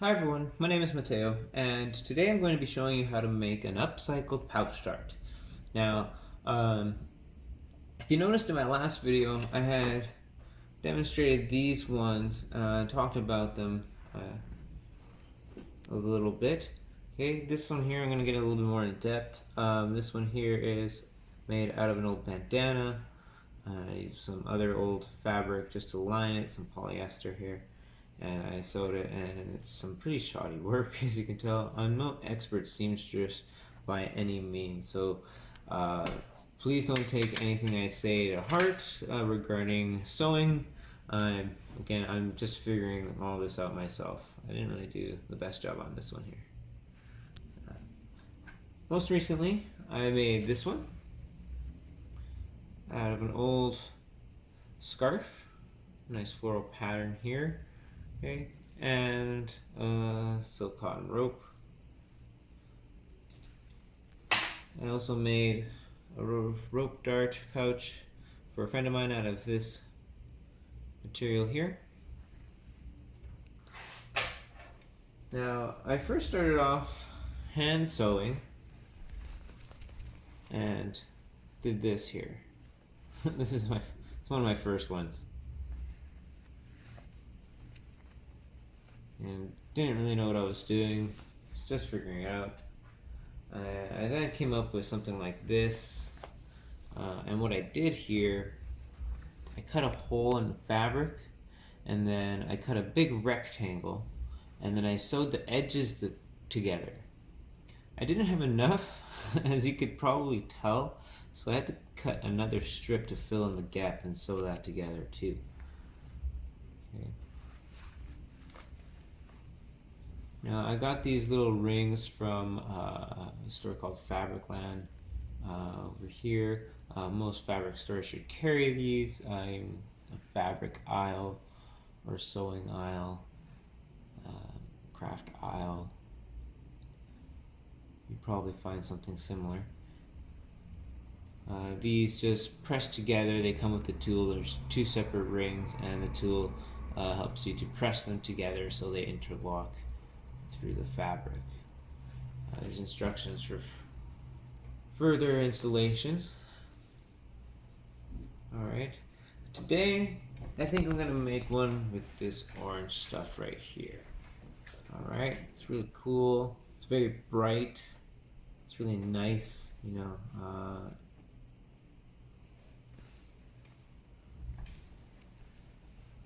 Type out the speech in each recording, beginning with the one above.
Hi everyone, my name is Mateo, and today I'm going to be showing you how to make an upcycled pouch dart. Now, if you noticed in my last video, I had demonstrated these ones, talked about them a little bit. Okay, this one here I'm going to get a little bit more in depth. This one here is made out of an old bandana. I used some other old fabric just to line it, some polyester here, and I sewed it, and it's some pretty shoddy work, as you can tell. I'm no expert seamstress by any means, so please don't take anything I say to heart regarding sewing. Again, I'm just figuring all this out myself. I didn't really do the best job on this one here. Most recently, I made this one out of an old scarf. Nice floral pattern here. Okay, and silk cotton rope. I also made a rope dart pouch for a friend of mine out of this material here. Now, I first started off hand sewing and did this here. This is it's one of my first ones. And didn't really know what I was doing, just figuring it out. I then came up with something like this, and what I did here, I cut a hole in the fabric, and then I cut a big rectangle, and then I sewed the edges together. I didn't have enough, as you could probably tell, so I had to cut another strip to fill in the gap and sew that together too. Okay. Now I got these little rings from a store called Fabricland over here. Most fabric stores should carry these. I'm a fabric aisle or sewing aisle, craft aisle. You'd probably find something similar. These just press together. They come with the tool. There's two separate rings, and the tool helps you to press them together so they interlock through the fabric. There's instructions for further installations. Alright, today I think I'm gonna make one with this orange stuff right here. Alright, it's really cool, it's very bright, it's really nice, you know.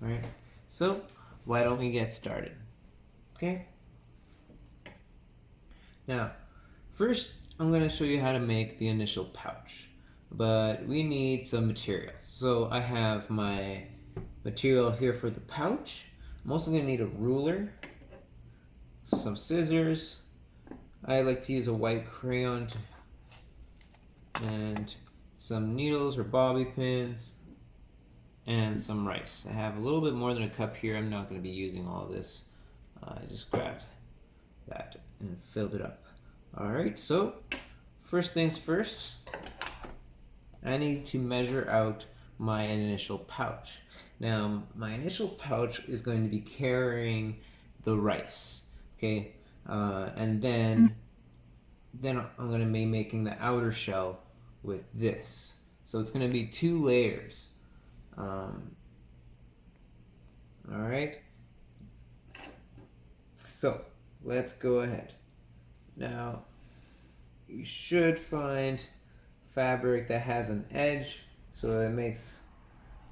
Alright, so why don't we get started? Okay? Now, first I'm going to show you how to make the initial pouch, but we need some materials. So I have my material here for the pouch. I'm also going to need a ruler, some scissors. I like to use a white crayon and some needles or bobby pins and some rice. I have a little bit more than a cup here. I'm not going to be using all this. I just grabbed that and filled it up. Alright, so first things first, I need to measure out my initial pouch. Now, my initial pouch is going to be carrying the rice, okay? And then I'm going to be making the outer shell with this. So it's going to be 2 layers. Alright, so let's go ahead. Now, you should find fabric that has an edge, so it makes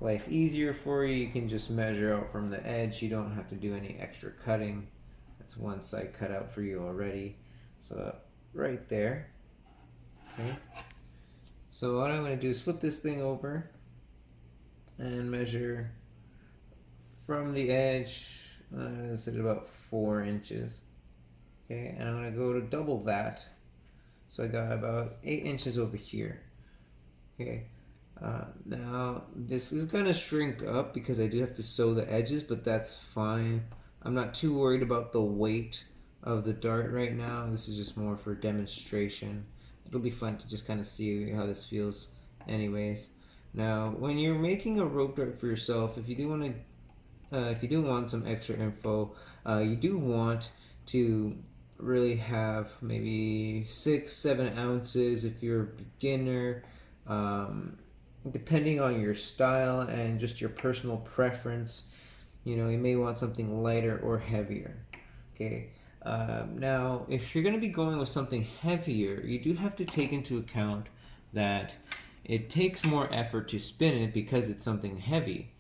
life easier for you. You can just measure out from the edge. You don't have to do any extra cutting. That's one side cut out for you already. So right there. Okay. So what I'm going to do is flip this thing over and measure from the edge, at about 4 inches. Okay, and I'm going to go to double that. So I got about 8 inches over here. Okay, now this is going to shrink up because I do have to sew the edges, but that's fine. I'm not too worried about the weight of the dart right now. This is just more for demonstration. It'll be fun to just kind of see how this feels anyways. Now, when you're making a rope dart for yourself, if you do want to if you do want some extra info, you do want to really have maybe 6-7 ounces if you're a beginner, depending on your style and just your personal preference. You know, you may want something lighter or heavier. Okay. Now, if you're going to be going with something heavier, you do have to take into account that it takes more effort to spin it because it's something heavy,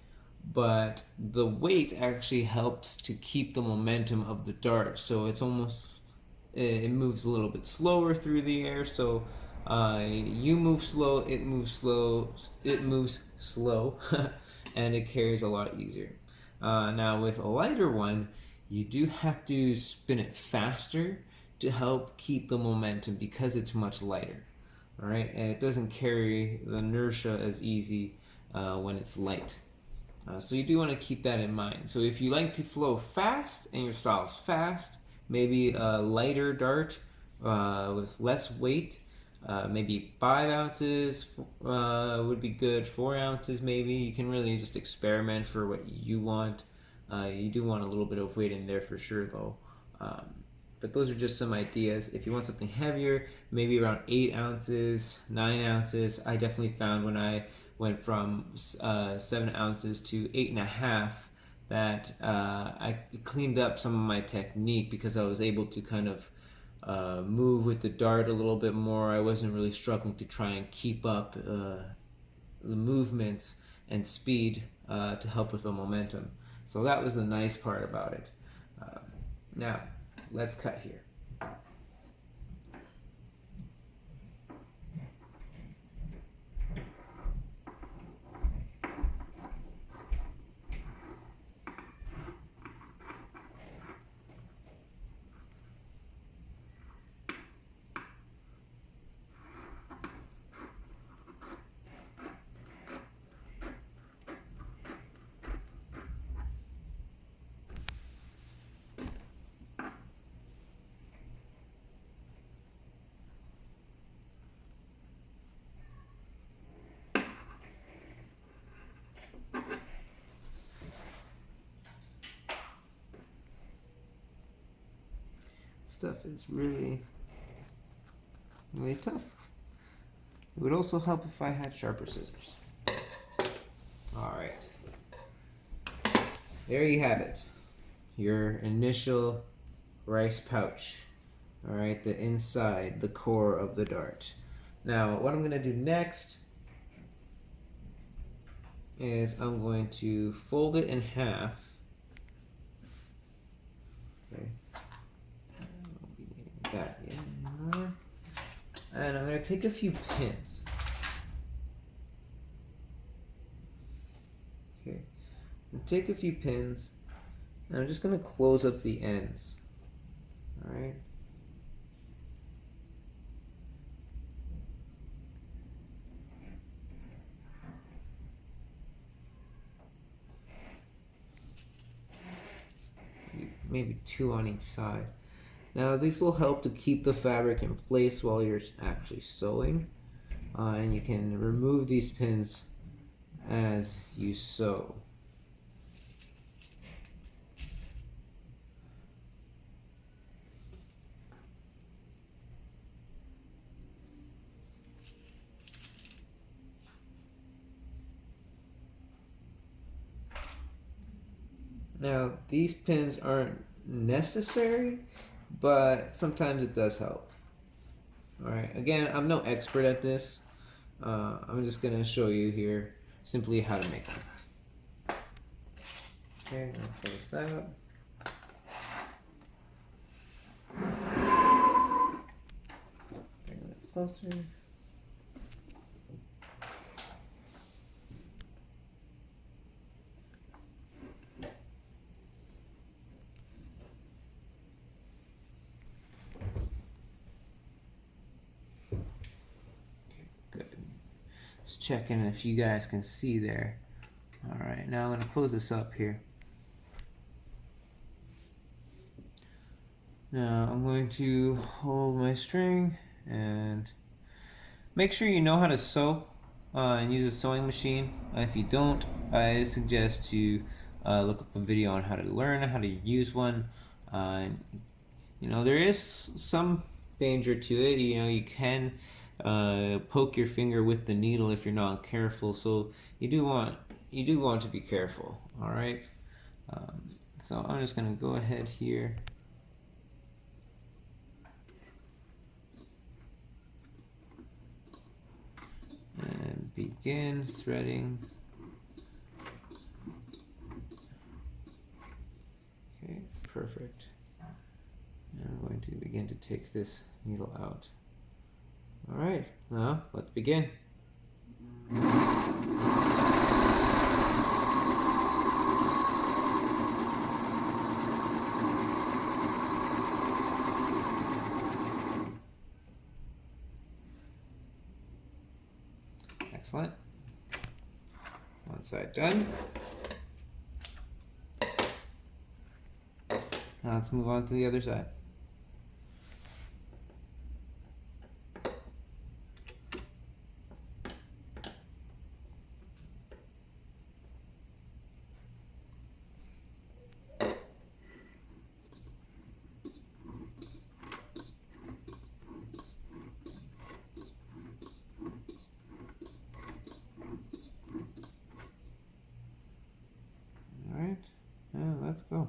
but the weight actually helps to keep the momentum of the dart, so it's almost, it moves a little bit slower through the air. So you move slow, it moves slow, and it carries a lot easier. Now with a lighter one, you do have to spin it faster to help keep the momentum because it's much lighter. All right, and it doesn't carry the inertia as easy when it's light. So you do want to keep that in mind. So if you like to flow fast and your style is fast, maybe a lighter dart with less weight, maybe 5 ounces would be good, 4 ounces maybe. You can really just experiment for what you want. You do want a little bit of weight in there for sure though. But those are just some ideas. If you want something heavier, maybe around 8 ounces, 9 ounces. I definitely found when I went from 7 ounces to 8.5 that I cleaned up some of my technique because I was able to kind of move with the dart a little bit more. I wasn't really struggling to try and keep up the movements and speed to help with the momentum. So that was the nice part about it. Now, let's cut here. Stuff is really tough. It would also help if I had sharper scissors. Alright. There you have it. Your initial rice pouch. Alright, the inside, the core of the dart. Now, what I'm going to do next is I'm going to fold it in half. Okay. That in. And I'm going to take a few pins. Okay. Take a few pins, and I'm just going to close up the ends. Alright. Maybe 2 on each side. Now this will help to keep the fabric in place while you're actually sewing, and you can remove these pins as you sew. Now these pins aren't necessary, but sometimes it does help. Alright, again, I'm no expert at this. I'm just going to show you here simply how to make them. Okay, I'm going to close that up. Bring this closer. Just checking if you guys can see there. Alright, now I'm going to close this up here. Now I'm going to hold my string and make sure you know how to sew and use a sewing machine. If you don't, I suggest to look up a video on how to learn how to use one. You know, there is some danger to it. You know, you can poke your finger with the needle if you're not careful. So you do want to be careful. All right. So I'm just gonna go ahead here. And begin threading. Okay, perfect. And I'm going to begin to take this needle out. All right, now let's begin. Excellent. One side done. Now let's move on to the other side. All right, now let's go.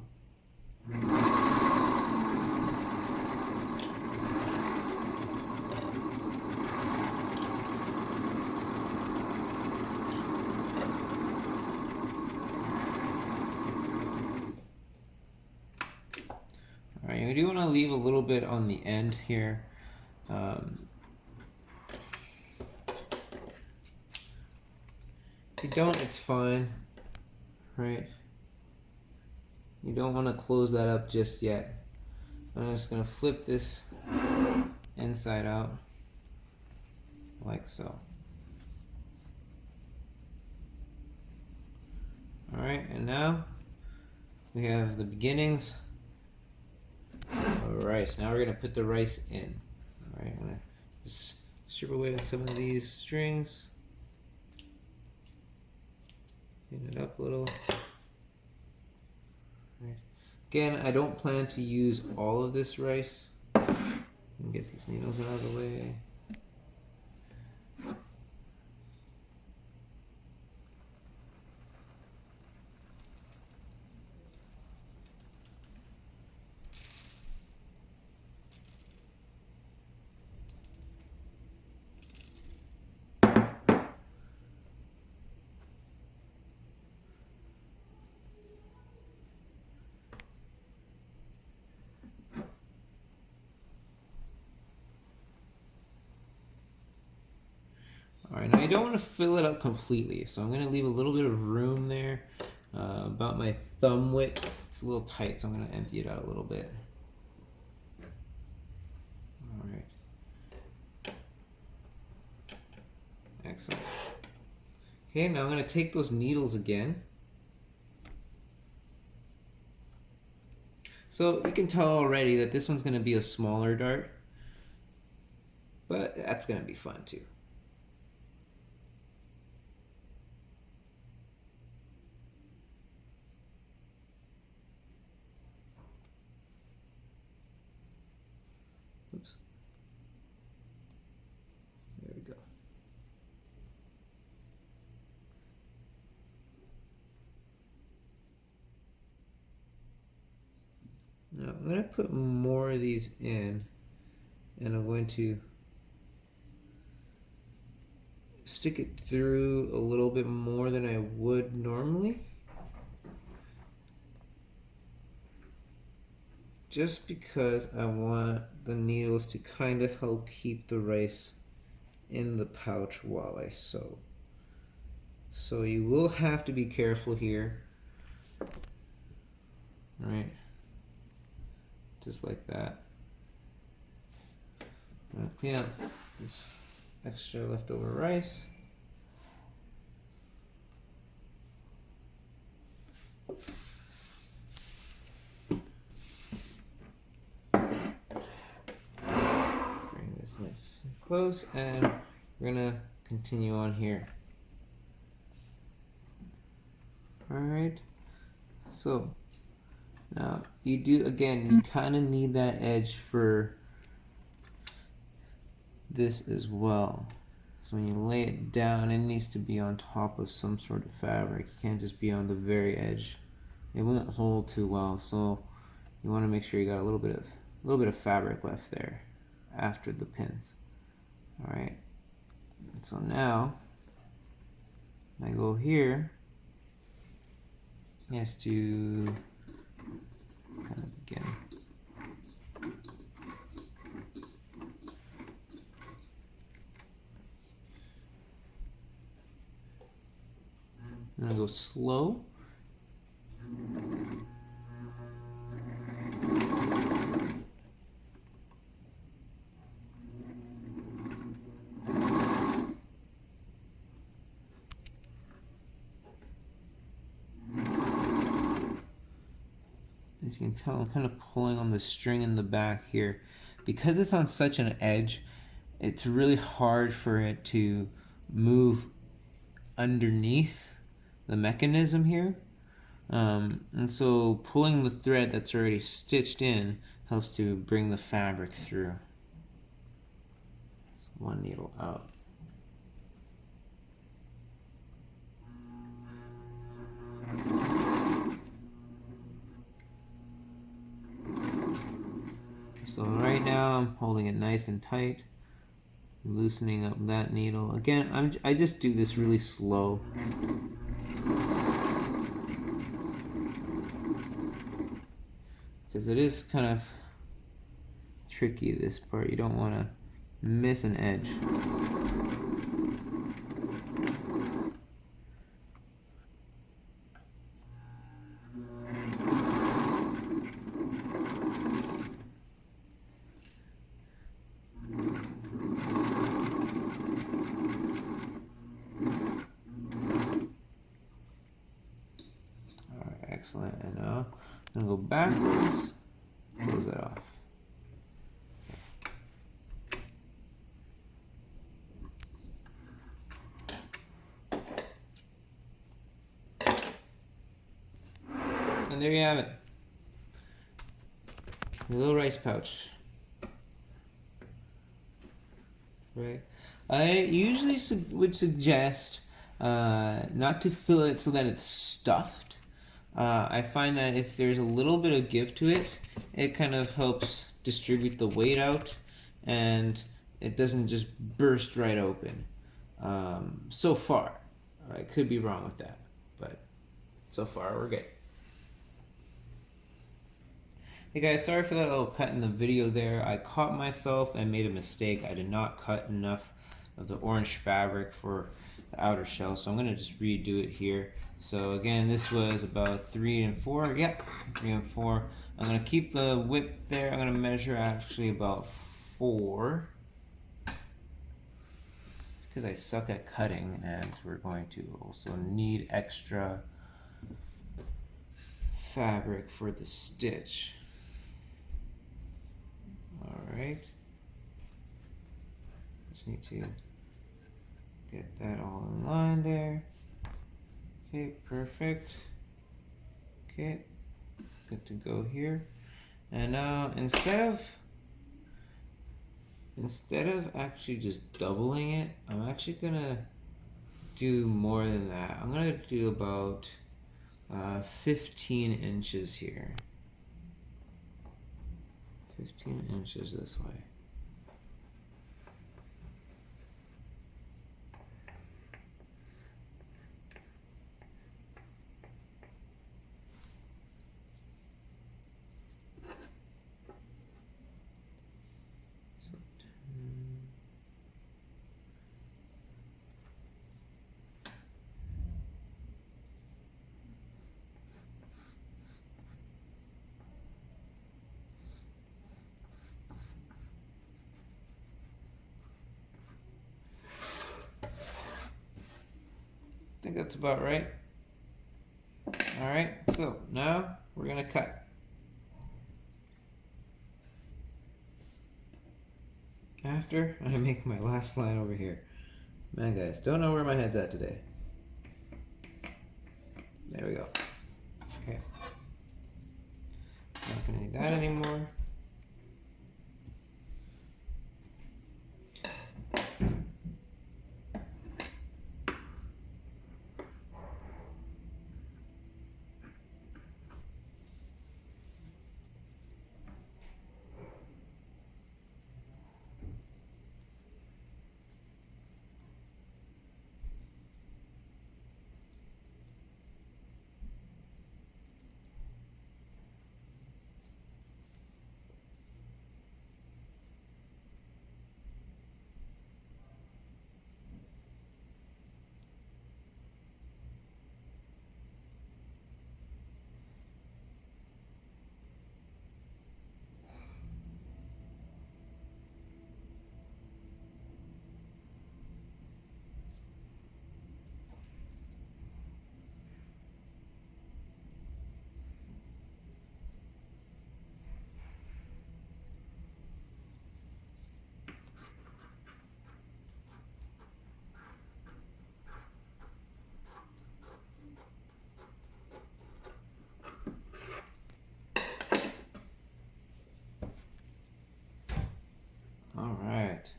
All right, we do want to leave a little bit on the end here. If you don't, it's fine, right? You don't want to close that up just yet. I'm just going to flip this inside out, like so. All right, and now we have the beginnings. All right, so now we're going to put the rice in. All right, I'm going to just strip away some of these strings. Clean it up a little. Right. Again, I don't plan to use all of this rice. Get these needles out of the way. All right, now you don't want to fill it up completely, so I'm going to leave a little bit of room there, about my thumb width. It's a little tight, so I'm going to empty it out a little bit. All right. Excellent. Okay, now I'm going to take those needles again. So you can tell already that this one's going to be a smaller dart, but that's going to be fun too. Oops. There we go. Now I'm going to put more of these in, and I'm going to stick it through a little bit more than I would normally. Just because I want the needles to kind of help keep the rice in the pouch while I sew. So you will have to be careful here. Right? Just like that. I'm going to clean up this extra leftover rice. Bring this nice and close, and we're gonna continue on here. All right. So now you do, again, you kind of need that edge for this as well. So when you lay it down, it needs to be on top of some sort of fabric. It can't just be on the very edge. It won't hold too well. So you want to make sure you got a little bit of fabric left there after the pins. All right. So now my goal here is to kind of begin. I'm gonna go slow. As you can tell, I'm kind of pulling on the string in the back here. Because it's on such an edge, it's really hard for it to move underneath the mechanism here. And so pulling the thread that's already stitched in helps to bring the fabric through. So one needle out. So right now I'm holding it nice and tight, loosening up that needle. Again, I just do this really slow. Because it is kind of tricky, this part. You don't want to miss an edge. Excellent. And now I'm going to go backwards, close that off. And there you have it. A little rice pouch. Right. I usually would suggest not to fill it so that it's stuffed. I find that if there's a little bit of give to it, it kind of helps distribute the weight out and it doesn't just burst right open. So far. I could be wrong with that, but so far we're good. Hey guys, sorry for that little cut in the video there. I caught myself and made a mistake. I did not cut enough of the orange fabric for the outer shell, so I'm going to just redo it here. So again, this was about 3 and 4. Yep, 3 and 4. I'm going to keep the width there. I'm going to measure actually about 4. Because I suck at cutting, and we're going to also need extra fabric for the stitch. Alright. Just need to get that all in line there. Okay, perfect. Okay, good to go here. And now instead of actually just doubling it, I'm actually gonna do more than that. I'm gonna do about 15 inches here. 15 inches this way. I think that's about right. Alright, so now we're going to cut. After I make my last line over here. Man guys, don't know where my head's at today. There we go. Okay. need that anymore. All right.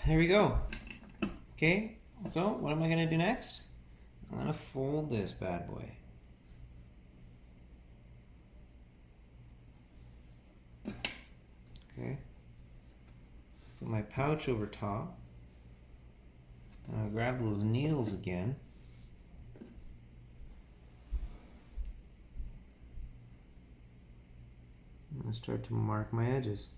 There we go. Okay, so what am I gonna do next? I'm gonna fold this bad boy. Okay. Put my pouch over top. I'll grab those needles again. I'm gonna start to mark my edges.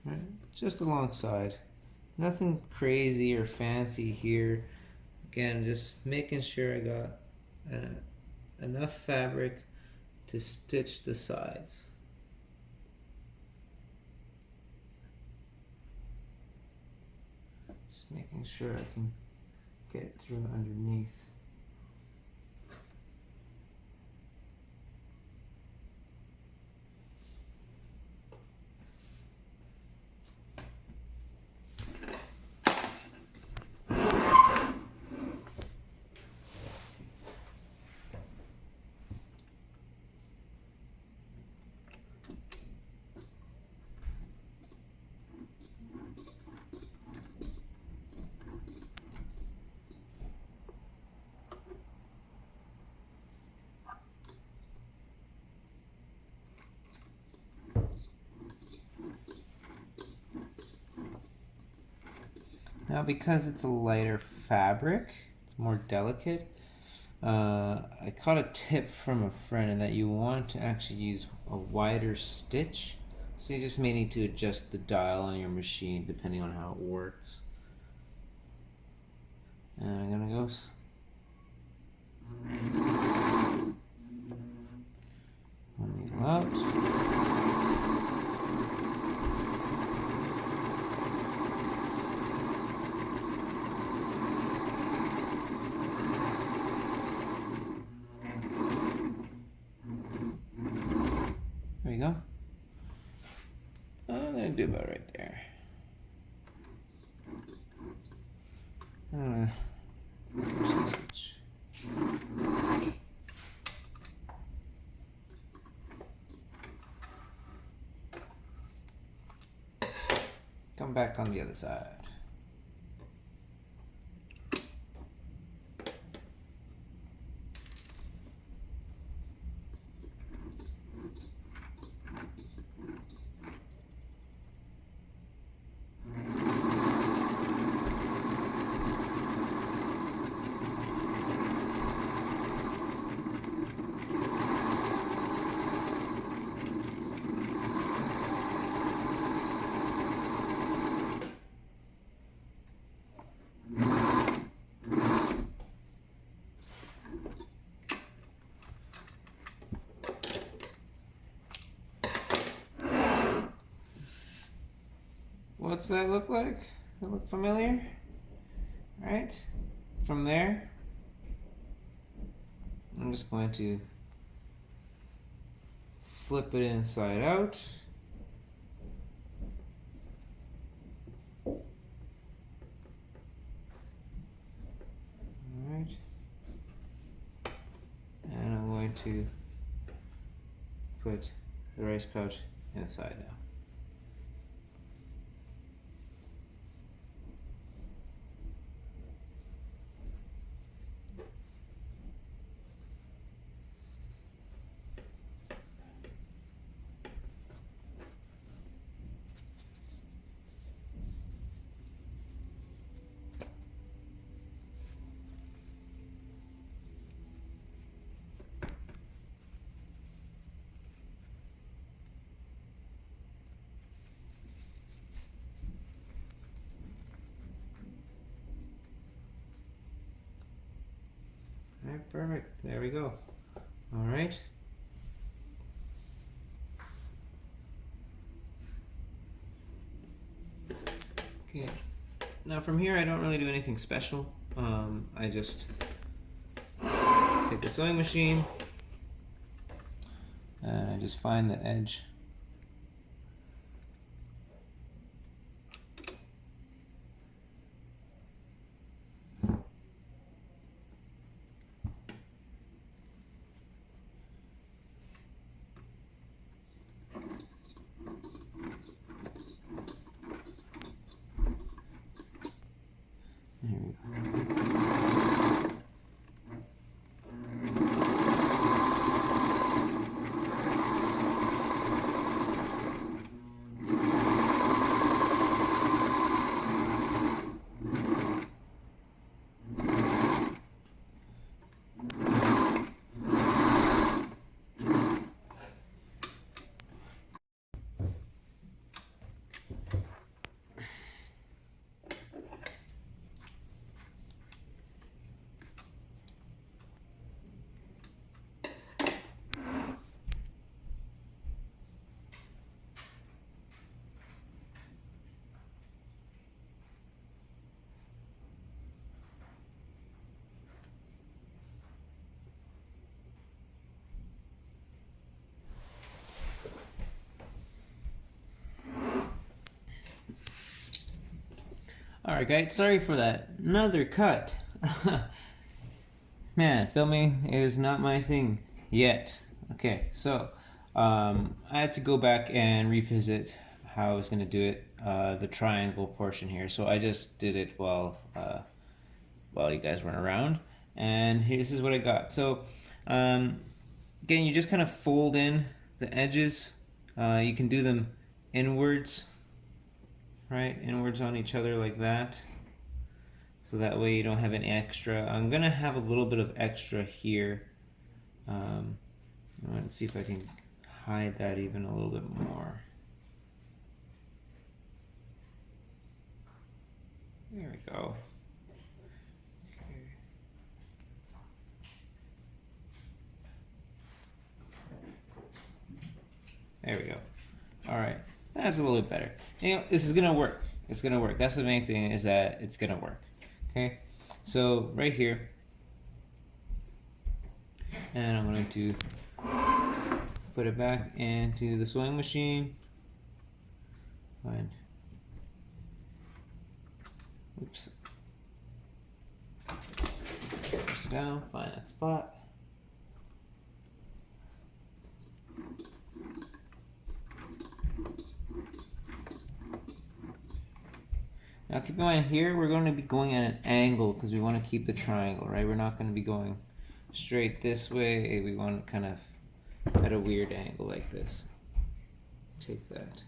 Right, just alongside. Nothing crazy or fancy here. Again, just making sure I got enough fabric to stitch the sides. Just making sure I can get it through underneath. Now, because it's a lighter fabric, it's more delicate, I caught a tip from a friend in that you want to actually use a wider stitch. So you just may need to adjust the dial on your machine depending on how it works. And I'm gonna go one needle out. There you go. I'm gonna do about right there. Come back on the other side. What's that look like? Does that look familiar? Right? From there, I'm just going to flip it inside out. Alright. And I'm going to put the rice pouch inside now. Alright, perfect. There we go. Alright. Okay. Now from here I don't really do anything special. I just take the sewing machine and I just find the edge. Here we go. Alright guys, sorry for that. Another cut. Man, filming is not my thing yet. Okay, so I had to go back and revisit how I was going to do it, the triangle portion here. So I just did it while you guys weren't around. And this is what I got. So again, you just kind of fold in the edges. You can do them inwards. Right, inwards on each other like that, so that way you don't have any extra. I'm gonna have a little bit of extra here. Let's see if I can hide that even a little bit more. There we go. Okay. There we go. All right. That's a little bit better. You know, this is gonna work. It's gonna work. That's the main thing, is that it's gonna work. Okay, so right here, and I'm going to put it back into the sewing machine. Fine. Oops. Push it down. Find that spot. Now keep in mind here, we're going to be going at an angle because we want to keep the triangle, right? We're not going to be going straight this way. We want to kind of at a weird angle like this. Take that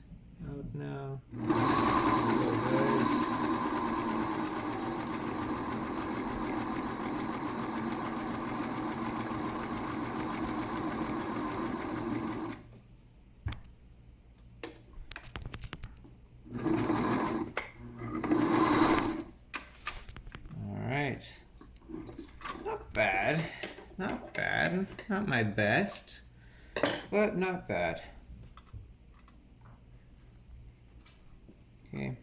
out now. Not bad, not bad, not my best, but not bad. Okay.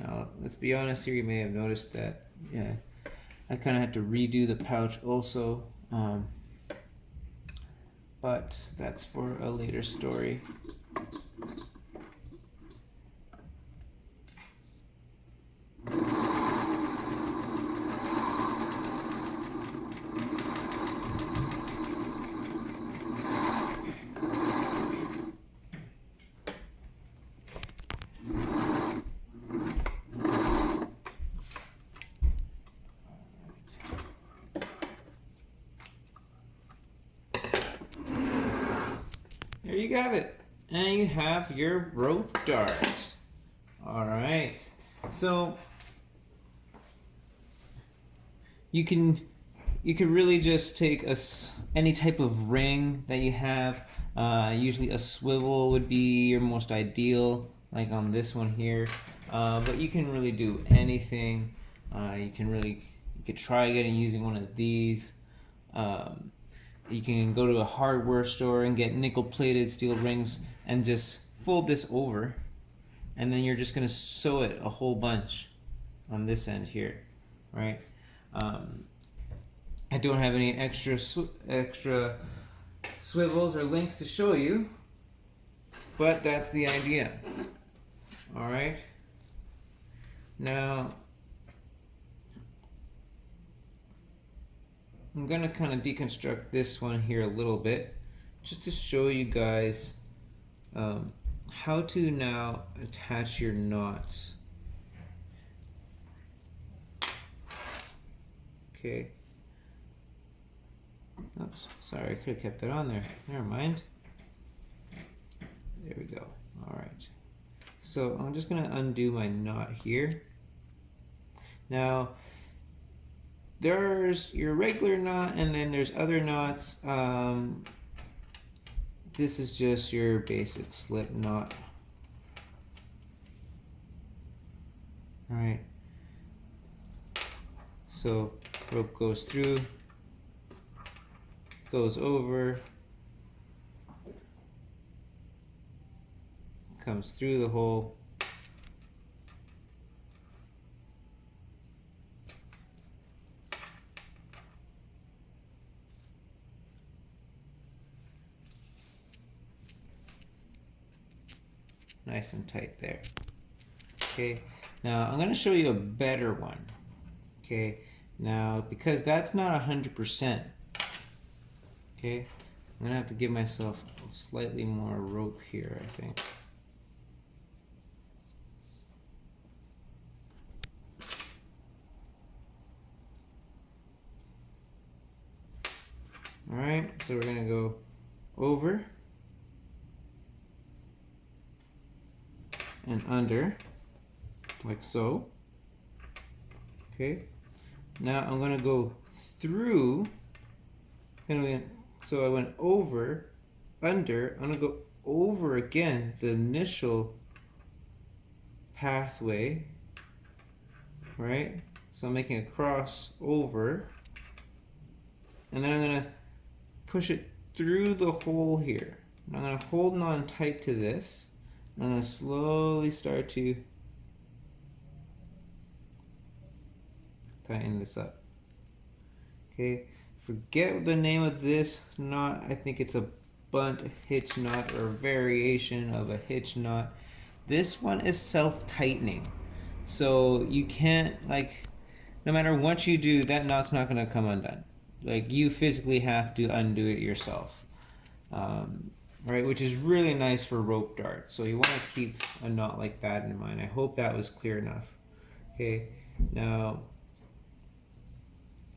Now, let's be honest here, you may have noticed that, yeah, I kind of had to redo the pouch also. but that's for a later story. There you have it. And you have your rope dart. All right. So you can really just take any type of ring that you have. Usually a swivel would be your most ideal, like on this one here. But you can really do anything. You could try getting using one of these. You can go to a hardware store and get nickel-plated steel rings and just fold this over, and then you're just gonna sew it a whole bunch on this end here, right? I don't have any extra swivels or links to show you, but that's the idea. All right. Now I'm gonna kind of deconstruct this one here a little bit, just to show you guys how to now attach your knots. Okay. Oops, sorry, I could have kept that on there. Never mind. There we go. All right. So I'm just gonna undo my knot here. Now, there's your regular knot, and then there's other knots. This is just your basic slip knot. All right. So rope goes through, goes over, comes through the hole, nice and tight there. Okay, now I'm going to show you a better one. Okay, now because that's not 100%, okay, I'm going to have to give myself slightly more rope here, I think. All right, so we're going to go over and under, like so. Okay, now I'm going to go through, so I went over, under, I'm going to go over again the initial pathway, right? So I'm making a cross over, and then I'm going to push it through the hole here. And I'm going to hold on tight to this. I'm going to slowly start to tighten this up. Okay, forget the name of this knot. I think it's a bunt hitch knot or a variation of a hitch knot. This one is self-tightening. So you can't, like, no matter what you do, that knot's not going to come undone. Like, you physically have to undo it yourself. Right, which is really nice for rope darts. So you want to keep a knot like that in mind. I hope that was clear enough. Okay, now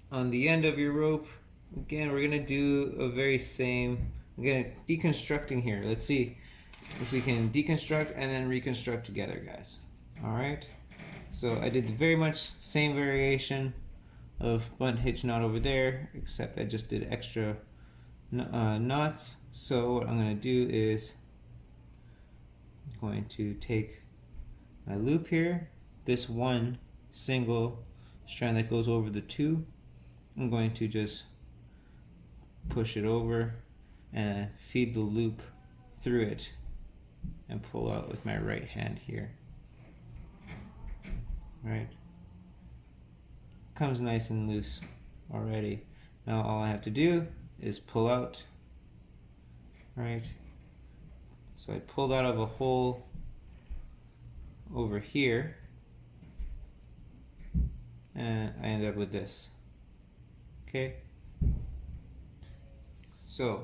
on the end of your rope, again, we're gonna do a very same, again, deconstructing here. Let's see if we can deconstruct and then reconstruct together, guys. All right, so I did the very much same variation of bunt hitch knot over there, except I just did extra knots. So what I'm going to do is I'm going to take my loop here, this one single strand that goes over the two, I'm going to just push it over and feed the loop through it and pull out with my right hand here. Right, comes nice and loose already. Now all I have to do is pull out right? So I pulled out of a hole over here, and I end up with this. Okay, so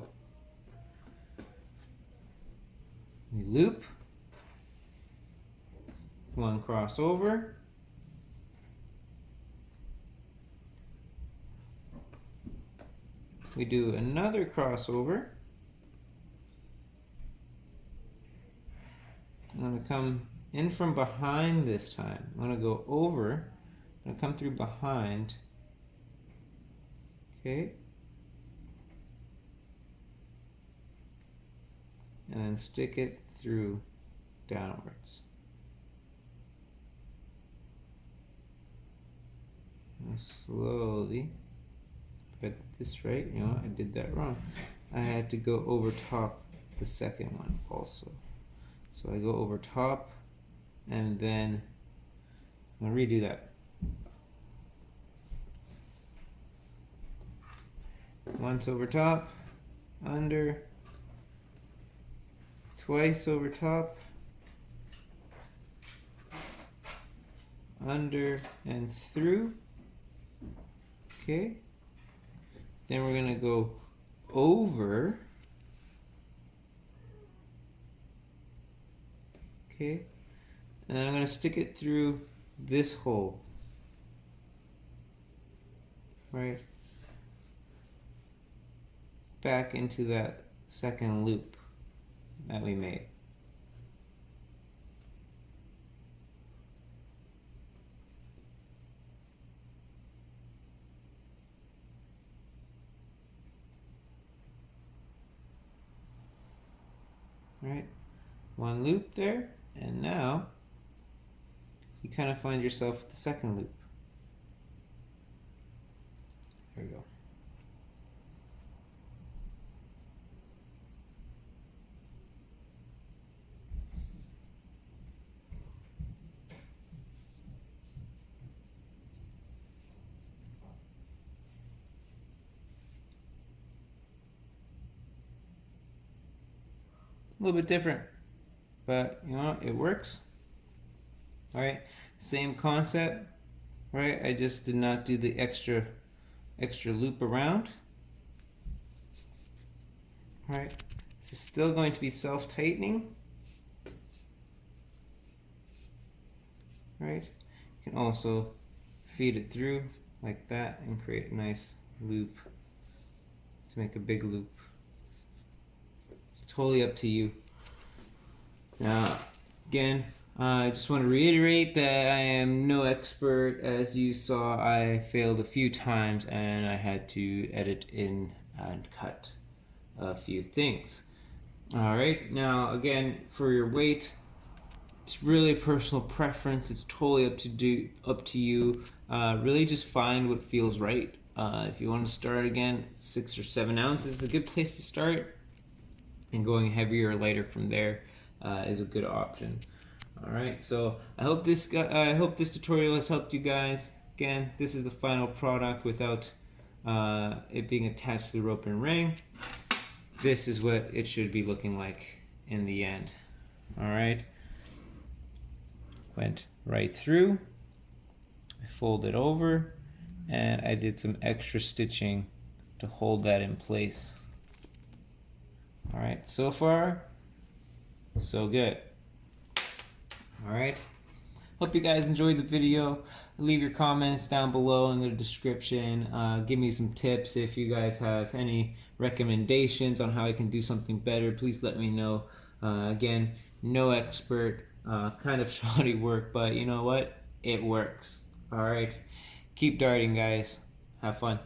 we loop, one crossover, we do another crossover. I'm going to come in from behind this time. I'm going to go over, I'm going to come through behind. Okay. And then stick it through downwards. And slowly, if I did this right, you know, I did that wrong. I had to go over top the second one also. So I go over top, and then I'm going to redo that. Once over top, under, twice over top, under and through. Okay. Then we're going to go over. Okay. And then I'm going to stick it through this hole. Right. Back into that second loop that we made. Right, one loop there, and now you kind of find yourself with the second loop. There we go. A little bit different, but you know, it works. All right, same concept, right? I just did not do the extra loop around. All right, this is still going to be self-tightening. Right, you can also feed it through like that and create a nice loop to make a big loop. It's totally up to you. Now, again, I just want to reiterate that I am no expert. As you saw, I failed a few times and I had to edit in and cut a few things. All right, now again, for your weight, it's really a personal preference. It's totally up to you. Really just find what feels right. If you want to start again, 6 or 7 ounces is a good place to start, and going heavier or lighter from there is a good option. All right, so I hope this tutorial has helped you guys. Again, this is the final product without it being attached to the rope and ring. This is what it should be looking like in the end. All right, went right through. I folded over, and I did some extra stitching to hold that in place. All right, so far, so good. All right, hope you guys enjoyed the video. Leave your comments down below in the description. Give me some tips if you guys have any recommendations on how I can do something better. Please let me know. Again, no expert, kind of shoddy work, but you know what? It works. All right, keep darting, guys. Have fun.